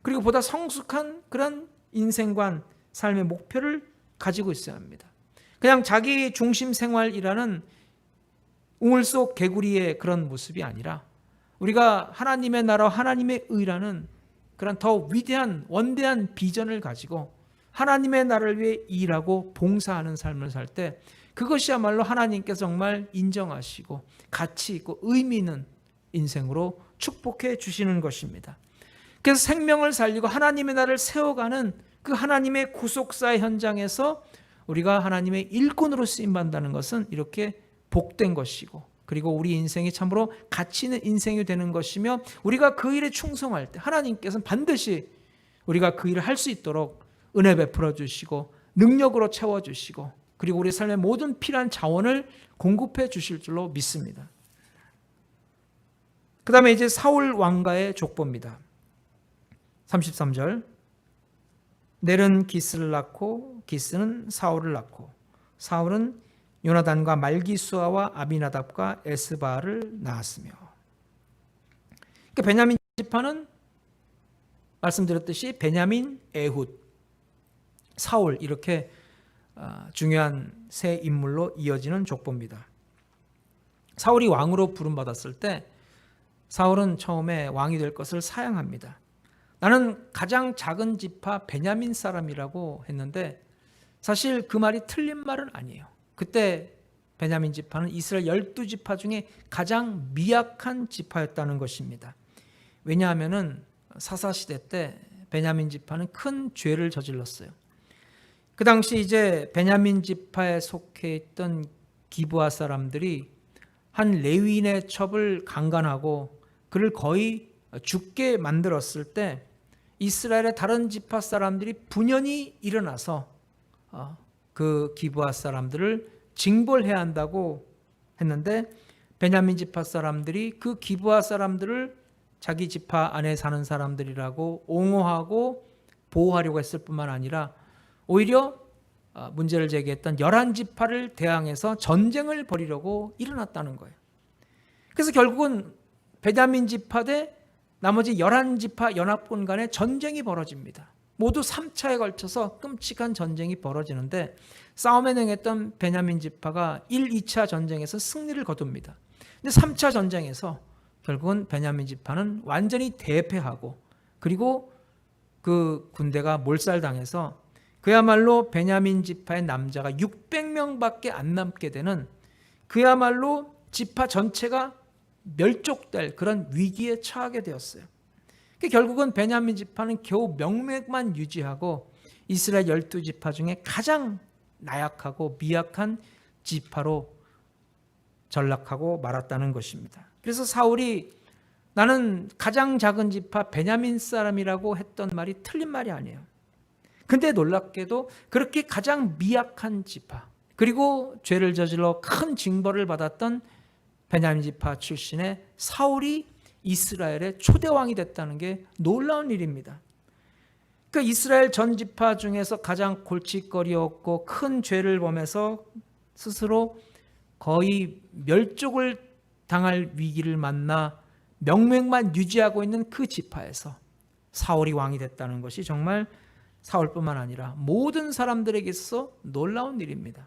그리고 보다 성숙한 그런 인생관, 삶의 목표를 가지고 있어야 합니다. 그냥 자기 중심 생활이라는 우물 속 개구리의 그런 모습이 아니라 우리가 하나님의 나라, 하나님의 의라는 그런 더 위대한 원대한 비전을 가지고 하나님의 나라를 위해 일하고 봉사하는 삶을 살 때 그것이야말로 하나님께서 정말 인정하시고 가치 있고 의미 있는 인생으로 축복해 주시는 것입니다. 그래서 생명을 살리고 하나님의 나라를 세워가는 그 하나님의 구속사의 현장에서 우리가 하나님의 일꾼으로 쓰임받는다는 것은 이렇게 복된 것이고 그리고 우리 인생이 참으로 가치 있는 인생이 되는 것이며 우리가 그 일에 충성할 때 하나님께서는 반드시 우리가 그 일을 할 수 있도록 은혜 베풀어 주시고 능력으로 채워주시고 그리고 우리 삶의 모든 필요한 자원을 공급해 주실 줄로 믿습니다. 그 다음에 이제 사울 왕가의 족보입니다. 33절. 넬은 기스를 낳고 기스는 사울을 낳고 사울은 요나단과 말기수아와 아비나답과 에스바를 낳았으며. 그러니까 베냐민 지파는 말씀드렸듯이 베냐민, 에훗, 사울 이렇게 중요한 세 인물로 이어지는 족보입니다. 사울이 왕으로 부름받았을 때 사울은 처음에 왕이 될 것을 사양합니다. 나는 가장 작은 지파 베냐민 사람이라고 했는데 사실 그 말이 틀린 말은 아니에요. 그때 베냐민 지파는 이스라엘 12지파 중에 가장 미약한 지파였다는 것입니다. 왜냐하면 사사시대 때 베냐민 지파는 큰 죄를 저질렀어요. 그 당시 이제 베냐민 지파에 속해 있던 기브아 사람들이 한 레위인의 첩을 강간하고 그를 거의 죽게 만들었을 때 이스라엘의 다른 지파 사람들이 분연히 일어나서 그 기브아 사람들을 징벌해야 한다고 했는데 베냐민 지파 사람들이 그 기브아 사람들을 자기 지파 안에 사는 사람들이라고 옹호하고 보호하려고 했을 뿐만 아니라 오히려 문제를 제기했던 11지파를 대항해서 전쟁을 벌이려고 일어났다는 거예요. 그래서 결국은 베냐민 지파 대 나머지 11지파 연합군 간의 전쟁이 벌어집니다. 모두 3차에 걸쳐서 끔찍한 전쟁이 벌어지는데 싸움에 능했던 베냐민 지파가 1, 2차 전쟁에서 승리를 거둡니다. 근데 3차 전쟁에서 결국은 베냐민 지파는 완전히 대패하고 그리고 그 군대가 몰살당해서 그야말로 베냐민 지파의 남자가 600명밖에 안 남게 되는 그야말로 지파 전체가 멸족될 그런 위기에 처하게 되었어요. 결국은 베냐민 지파는 겨우 명맥만 유지하고 이스라엘 12지파 중에 가장 나약하고 미약한 지파로 전락하고 말았다는 것입니다. 그래서 사울이 나는 가장 작은 지파 베냐민 사람이라고 했던 말이 틀린 말이 아니에요. 근데 놀랍게도 그렇게 가장 미약한 지파 그리고 죄를 저질러 큰 징벌을 받았던 베냐민 지파 출신의 사울이 이스라엘의 초대왕이 됐다는 게 놀라운 일입니다. 그러니까 이스라엘 전 지파 중에서 가장 골칫거리였고 큰 죄를 범해서 스스로 거의 멸족을 당할 위기를 만나 명맥만 유지하고 있는 그 지파에서 사울이 왕이 됐다는 것이 정말 사울뿐만 아니라 모든 사람들에게 있어서 놀라운 일입니다.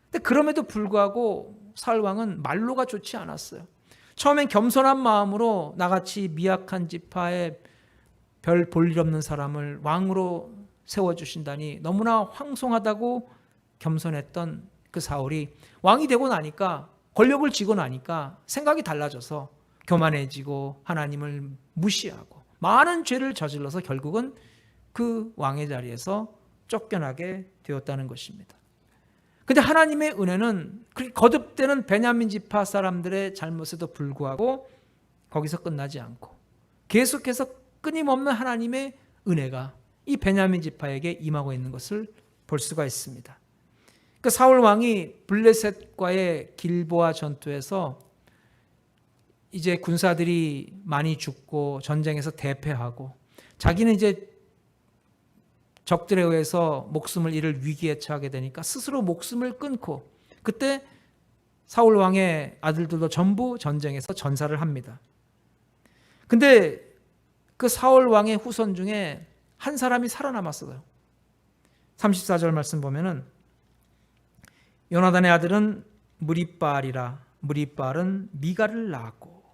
근데 그럼에도 불구하고 사울 왕은 말로가 좋지 않았어요. 처음엔 겸손한 마음으로 나같이 미약한 지파에 별 볼 일 없는 사람을 왕으로 세워주신다니 너무나 황송하다고 겸손했던 그 사울이 왕이 되고 나니까 권력을 쥐고 나니까 생각이 달라져서 교만해지고 하나님을 무시하고 많은 죄를 저질러서 결국은 그 왕의 자리에서 쫓겨나게 되었다는 것입니다. 근데 하나님의 은혜는 그렇게 거듭되는 베냐민 지파 사람들의 잘못에도 불구하고 거기서 끝나지 않고 계속해서 끊임없는 하나님의 은혜가 이 베냐민 지파에게 임하고 있는 것을 볼 수가 있습니다. 그 사울 왕이 블레셋과의 길보아 전투에서 이제 군사들이 많이 죽고 전쟁에서 대패하고 자기는 이제 적들에 의해서 목숨을 잃을 위기에 처하게 되니까 스스로 목숨을 끊고 그때 사울 왕의 아들들도 전부 전쟁에서 전사를 합니다. 근데 그 사울 왕의 후손 중에 한 사람이 살아남았어요. 34절 말씀 보면은 요나단의 아들은 무리바알이라 무리바알은 미가를 낳았고.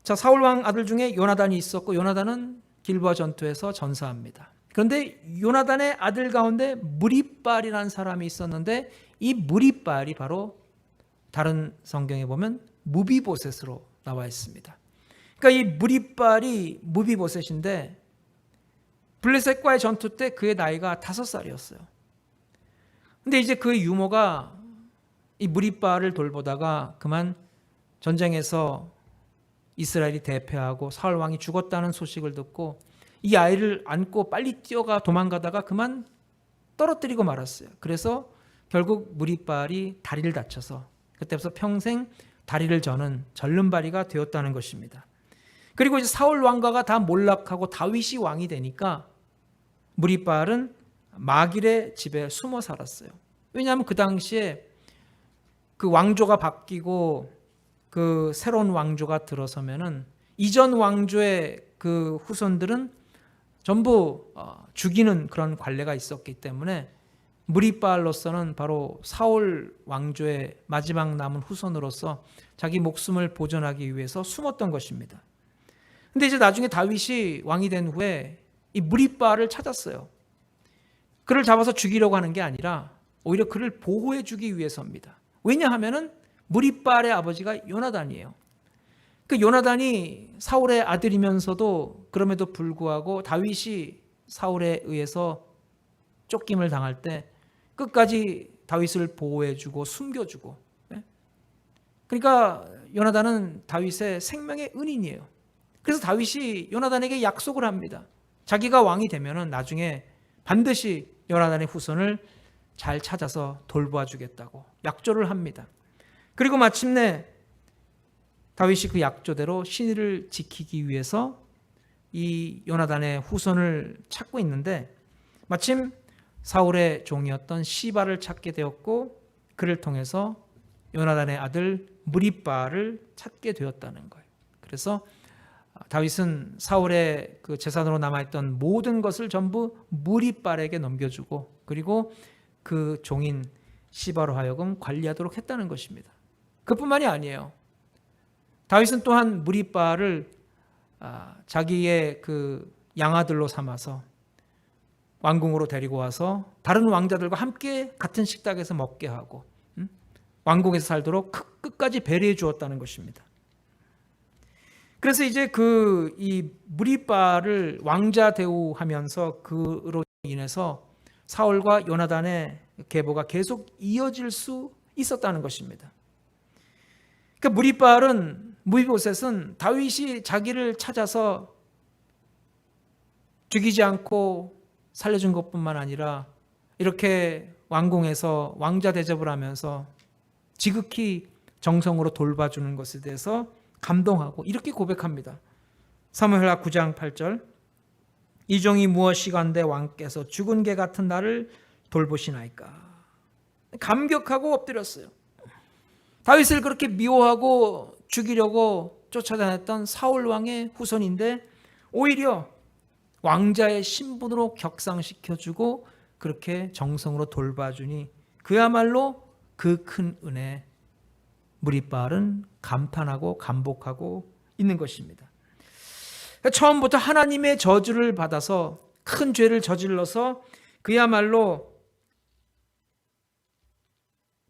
자, 사울 왕 아들 중에 요나단이 있었고 요나단은 길보아 전투에서 전사합니다. 그런데 요나단의 아들 가운데 무리바알이라는 사람이 있었는데 이 무리바알이 바로 다른 성경에 보면 무비보셋으로 나와 있습니다. 그러니까 이 무리바알이 무비보셋인데 블레셋과의 전투 때 그의 나이가 5살이었어요. 근데 이제 그 유모가 이 무리바알을 돌보다가 그만 전쟁에서 이스라엘이 대패하고 사울 왕이 죽었다는 소식을 듣고 이 아이를 안고 빨리 뛰어가 도망가다가 그만 떨어뜨리고 말았어요. 그래서 결국 무리바알이 다리를 다쳐서 그때부터 평생 다리를 저는 절름발이가 되었다는 것입니다. 그리고 이제 사울 왕가가 다 몰락하고 다윗이 왕이 되니까 무리바알은 마길의 집에 숨어 살았어요. 왜냐하면 그 당시에 그 왕조가 바뀌고 그 새로운 왕조가 들어서면은 이전 왕조의 그 후손들은 전부 죽이는 그런 관례가 있었기 때문에 무리바알로서는 바로 사울 왕조의 마지막 남은 후손으로서 자기 목숨을 보존하기 위해서 숨었던 것입니다. 근데 이제 나중에 다윗이 왕이 된 후에 이 무리바알을 찾았어요. 그를 잡아서 죽이려고 하는 게 아니라 오히려 그를 보호해 주기 위해서입니다. 왜냐하면은 무리바알의 아버지가 요나단이에요. 그 요나단이 사울의 아들이면서도 그럼에도 불구하고 다윗이 사울에 의해서 쫓김을 당할 때 끝까지 다윗을 보호해주고 숨겨주고, 그러니까 요나단은 다윗의 생명의 은인이에요. 그래서 다윗이 요나단에게 약속을 합니다. 자기가 왕이 되면은 나중에 반드시 요나단의 후손을 잘 찾아서 돌보아 주겠다고 약조를 합니다. 그리고 마침내 다윗이 그 약조대로 신의를 지키기 위해서 이 요나단의 후손을 찾고 있는데 마침 사울의 종이었던 시바를 찾게 되었고 그를 통해서 요나단의 아들 무리바알을 찾게 되었다는 거예요. 그래서 다윗은 사울의 그 재산으로 남아있던 모든 것을 전부 무리바알에게 넘겨주고 그리고 그 종인 시바로 하여금 관리하도록 했다는 것입니다. 그뿐만이 아니에요. 다윗은 또한 무리바알을 자기의 그 양아들로 삼아서 왕궁으로 데리고 와서 다른 왕자들과 함께 같은 식탁에서 먹게 하고 왕궁에서 살도록 끝까지 배려해 주었다는 것입니다. 그래서 이제 이 무리바알을 왕자 대우하면서 그로 인해서 사울과 요나단의 계보가 계속 이어질 수 있었다는 것입니다. 그러니까 무비보셋은 다윗이 자기를 찾아서 죽이지 않고 살려준 것뿐만 아니라 이렇게 왕궁에서 왕자 대접을 하면서 지극히 정성으로 돌봐주는 것에 대해서 감동하고 이렇게 고백합니다. 사무엘하 9장 8절 이 종이 무엇이간데 왕께서 죽은 개 같은 나를 돌보시나이까. 감격하고 엎드렸어요. 다윗을 그렇게 미워하고 죽이려고 쫓아다녔던 사울 왕의 후손인데 오히려 왕자의 신분으로 격상시켜주고 그렇게 정성으로 돌봐주니 그야말로 그 큰 은혜 무리바알은 감탄하고 감복하고 있는 것입니다. 처음부터 하나님의 저주를 받아서 큰 죄를 저질러서 그야말로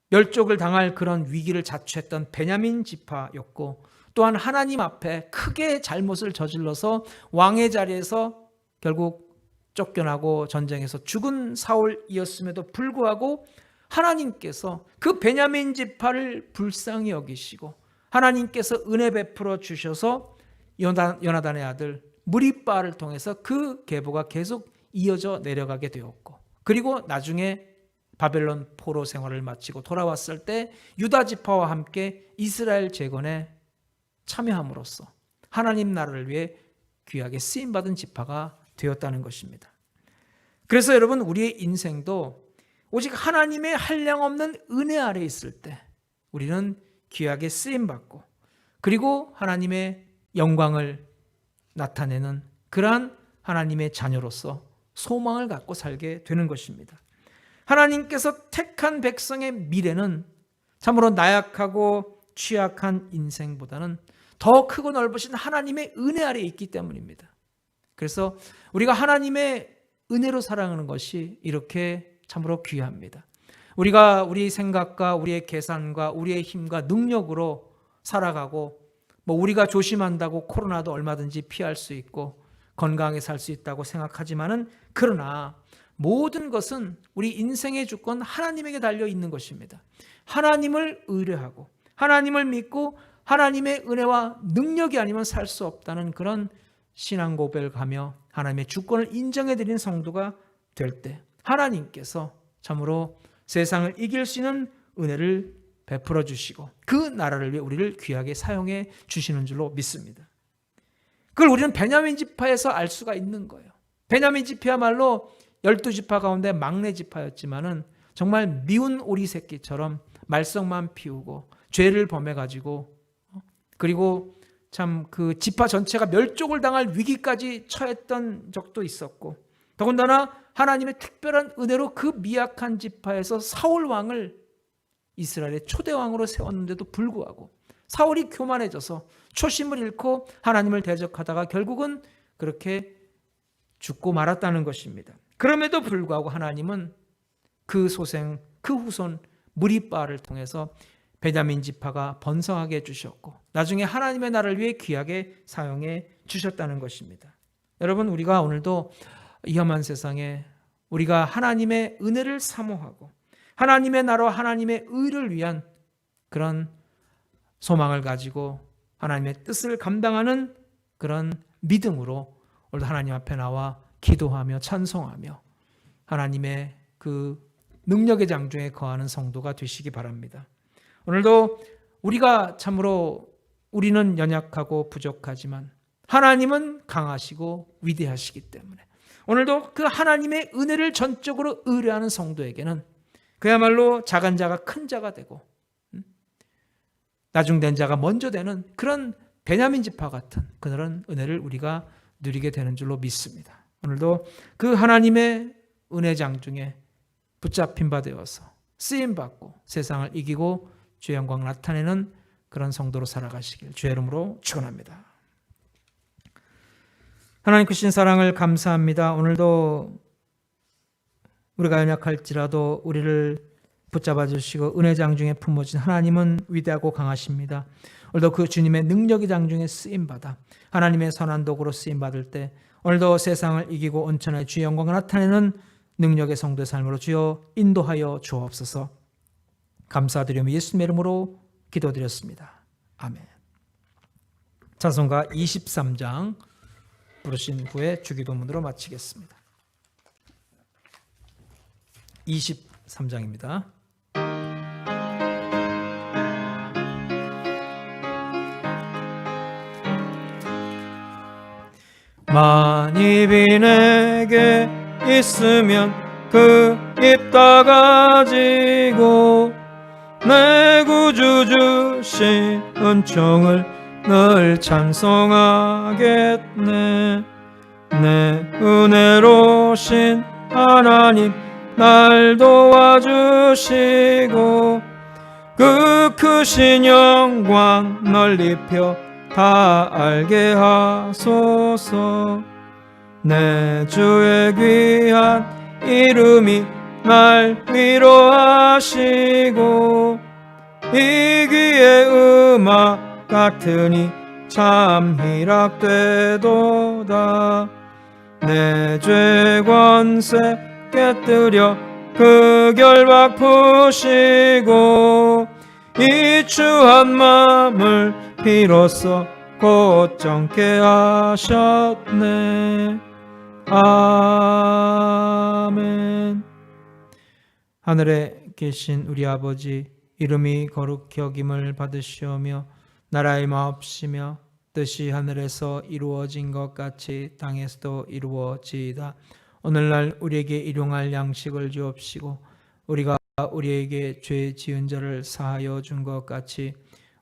멸족을 당할 그런 위기를 자초했던 베냐민 지파였고 또한 하나님 앞에 크게 잘못을 저질러서 왕의 자리에서 결국 쫓겨나고 전쟁에서 죽은 사울이었음에도 불구하고 하나님께서 그 베냐민 지파를 불쌍히 여기시고 하나님께서 은혜 베풀어 주셔서 요나단의 아들 무리바알을 통해서 그 계보가 계속 이어져 내려가게 되었고 그리고 나중에 바벨론 포로 생활을 마치고 돌아왔을 때 유다 지파와 함께 이스라엘 재건에 참여함으로써 하나님 나라를 위해 귀하게 쓰임받은 지파가 되었다는 것입니다. 그래서 여러분 우리의 인생도 오직 하나님의 한량없는 은혜 아래 있을 때 우리는 귀하게 쓰임받고 그리고 하나님의 영광을 나타내는 그러한 하나님의 자녀로서 소망을 갖고 살게 되는 것입니다. 하나님께서 택한 백성의 미래는 참으로 나약하고 취약한 인생보다는 더 크고 넓으신 하나님의 은혜 아래에 있기 때문입니다. 그래서 우리가 하나님의 은혜로 살아가는 것이 이렇게 참으로 귀합니다. 우리가 우리 생각과 우리의 계산과 우리의 힘과 능력으로 살아가고 우리가 조심한다고 코로나도 얼마든지 피할 수 있고 건강하게 살 수 있다고 생각하지만은 그러나 모든 것은 우리 인생의 주권 하나님에게 달려 있는 것입니다. 하나님을 의뢰하고 하나님을 믿고 하나님의 은혜와 능력이 아니면 살 수 없다는 그런 신앙 고백을 하며 하나님의 주권을 인정해 드리는 성도가 될 때 하나님께서 참으로 세상을 이길 수 있는 은혜를 베풀어 주시고 그 나라를 위해 우리를 귀하게 사용해 주시는 줄로 믿습니다. 그걸 우리는 베냐민 지파에서 알 수가 있는 거예요. 베냐민 지파야말로 12지파 가운데 막내 지파였지만은 정말 미운 오리 새끼처럼 말썽만 피우고 죄를 범해가지고, 그리고 참 그 지파 전체가 멸족을 당할 위기까지 처했던 적도 있었고, 더군다나 하나님의 특별한 은혜로 그 미약한 지파에서 사울 왕을 이스라엘의 초대 왕으로 세웠는데도 불구하고 사울이 교만해져서 초심을 잃고 하나님을 대적하다가 결국은 그렇게 죽고 말았다는 것입니다. 그럼에도 불구하고 하나님은 그 소생, 그 후손 무리바를 통해서 베냐민 지파가 번성하게 해주셨고 나중에 하나님의 나라를 위해 귀하게 사용해 주셨다는 것입니다. 여러분, 우리가 오늘도 이 험한 세상에 우리가 하나님의 은혜를 사모하고 하나님의 나라와 하나님의 의를 위한 그런 소망을 가지고 하나님의 뜻을 감당하는 그런 믿음으로 오늘도 하나님 앞에 나와 기도하며 찬송하며 하나님의 그 능력의 장중에 거하는 성도가 되시기 바랍니다. 오늘도 우리가 참으로 우리는 연약하고 부족하지만 하나님은 강하시고 위대하시기 때문에 오늘도 그 하나님의 은혜를 전적으로 의뢰하는 성도에게는 그야말로 작은 자가 큰 자가 되고 나중된 자가 먼저 되는 그런 베냐민 지파 같은 그런 은혜를 우리가 누리게 되는 줄로 믿습니다. 오늘도 그 하나님의 은혜 장중에 붙잡힌 바 되어서 쓰임받고 세상을 이기고 주의 영광 나타내는 그런 성도로 살아가시길 주의 이름으로 축원합니다. 하나님 크신 사랑을 감사합니다. 오늘도 우리가 연약할지라도 우리를 붙잡아 주시고 은혜 장중에 품어진 하나님은 위대하고 강하십니다. 오늘도 그 주님의 능력의 장중에 쓰임받아 하나님의 선한 도구로 쓰임받을 때 오늘도 세상을 이기고 온천의 주의 영광을 나타내는 능력의 성도의 삶으로 주여 인도하여 주옵소서. 감사드리며 예수님의 이름으로 기도드렸습니다. 아멘. 찬송가 23장 부르신 후에 주기도문으로 마치겠습니다. 23장입니다. 만입이 내게 있으면 그 입 다 가지고 내 구주 주신 은총을 늘 찬송하겠네. 내 은혜로신 하나님 날 도와주시고 그 크신 영광 널리 펴 다 알게 하소서. 내 주의 귀한 이름이 날 위로하시고 이 귀의 음악 같으니 참 희락되도다. 내 죄 권세 깨뜨려 그 결박 푸시고 이 추한 마음을 비로소 곧정케 하셨네. 아멘. 하늘에 계신 우리 아버지, 이름이 거룩히 여김을 받으시오며 나라의 마옵시며 뜻이 하늘에서 이루어진 것 같이 땅에서도 이루어지이다. 오늘날 우리에게 일용할 양식을 주옵시고 우리가 우리에게 죄 지은 자를 사하여 준 것 같이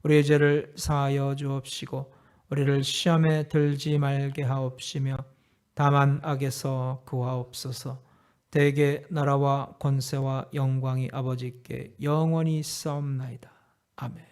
우리의 죄를 사하여 주옵시고 우리를 시험에 들지 말게 하옵시며 다만 악에서 구하옵소서. 대개 나라와 권세와 영광이 아버지께 영원히 있사옵나이다. 아멘.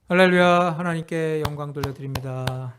할렐루야. 하나님께 영광 돌려드립니다.